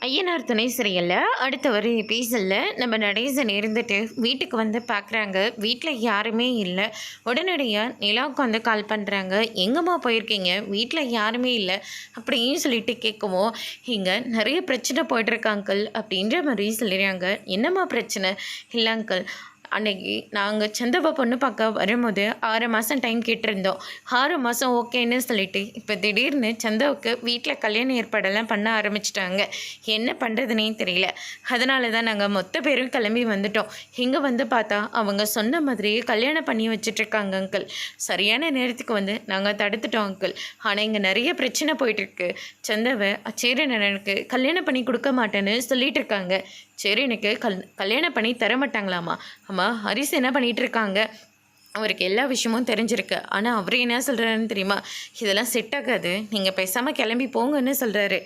ஐயனார் துணை சிறையில் அடுத்த ஒரு எபிசோடில் நம்ம நடேசன் இருந்துட்டு வீட்டுக்கு வந்து பார்க்குறாங்க. வீட்டில் யாருமே இல்லை. உடனடியாக நிலாவுக்கு வந்து கால் பண்ணுறாங்க. எங்கம்மா போயிருக்கீங்க, வீட்டில் யாருமே இல்லை அப்படின்னு சொல்லிட்டு கேட்கவும், இங்கே நிறைய பிரச்சனை போய்ட்டுருக்கு அங்கிள் அப்படின்ற மாதிரி சொல்லிடுறாங்க. என்னம்மா பிரச்சனை? இல்லை அங்கிள், அன்னைக்கு நாங்கள் சந்தவை பொண்ணு பார்க்க வரும்போது 6 மாதம் டைம் கேட்டிருந்தோம். 6 மாதம் ஓகேன்னு சொல்லிட்டு இப்போ திடீர்னு சந்தவுக்கு வீட்டில் கல்யாணம் ஏற்பாடெல்லாம் பண்ண ஆரம்பிச்சிட்டாங்க. என்ன பண்ணுறதுனே தெரியல. அதனால தான் நாங்கள் மொத்த பேரும் கிளம்பி வந்துட்டோம். இங்கே வந்து பார்த்தா அவங்க சொன்ன மாதிரியே கல்யாணம் பண்ணி வச்சிட்ருக்காங்க அங்கிள். சரியான நேரத்துக்கு வந்து நாங்கள் தடுத்துட்டோம் அங்கிள். ஆனால் இங்கே நிறைய பிரச்சனை போயிட்டுருக்கு. சந்தவை அச்சேரனனுக்கு கல்யாணம் பண்ணி கொடுக்க மாட்டேன்னு சொல்லிட்டு இருக்காங்க. சரி, எனக்கு கல்யாணம் பண்ணி தர மாட்டாங்களாமா? அம்மா, ஹரிஸ் என்ன பண்ணிகிட்டு இருக்காங்க? அவருக்கு எல்லா விஷயமும் தெரிஞ்சிருக்கு. ஆனால் அவர் என்ன சொல்கிறாருன்னு தெரியுமா? இதெல்லாம் செட் ஆகாது, நீங்கள் பேசாமல் கிளம்பி போங்கன்னு சொல்கிறாரு.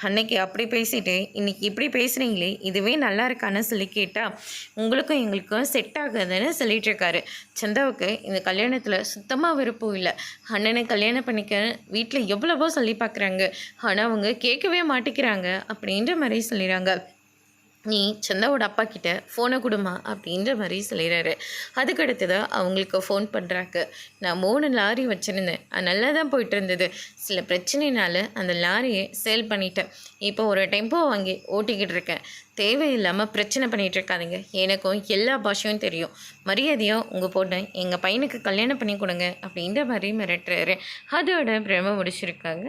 அன்னைக்கு அப்படி பேசிட்டு இன்றைக்கி இப்படி பேசுகிறீங்களே, இதுவே நல்லா இருக்கான்னு சொல்லி கேட்டால் உங்களுக்கும் எங்களுக்கும் செட் ஆகாதுன்னு சொல்லிட்டு இருக்காரு. சந்தாவுக்கு இந்த கல்யாணத்தில் சுத்தமாக விருப்பம் இல்லை. அண்ணனை கல்யாணம் பண்ணிக்க வீட்டில் எவ்வளவோ சொல்லி பார்க்குறாங்க, ஆனால் அவங்க கேட்கவே மாட்டேங்கிறாங்க அப்படின்ற மாதிரி சொல்லிடுறாங்க. நீ சந்தாவோட அப்பா கிட்ட ஃபோனை கொடுமா அப்படின்ற மாதிரி சொல்லிடுறாரு. அதுக்கடுத்து தான் அவங்களுக்கு ஃபோன் பண்ணுறாங்க. நான் 3 லாரி வச்சுருந்தேன், நல்லா தான் போயிட்டு இருந்தது. சில பிரச்சனைனால அந்த லாரியை சேல் பண்ணிட்டேன். இப்போ ஒரு டெம்போ வாங்கி ஓட்டிக்கிட்டு இருக்கேன். தேவையில்லாமல் பிரச்சனை பண்ணிகிட்டு இருக்காதிங்க. எனக்கும் எல்லா பாஷையும் தெரியும். மரியாதையாக உங்கள் பொண்ணை எங்கள் பையனுக்கு கல்யாணம் பண்ணி கொடுங்க அப்படின்ற மாதிரி மிரட்டுறாரு. அதோட பிரம முடிச்சிருக்காங்க.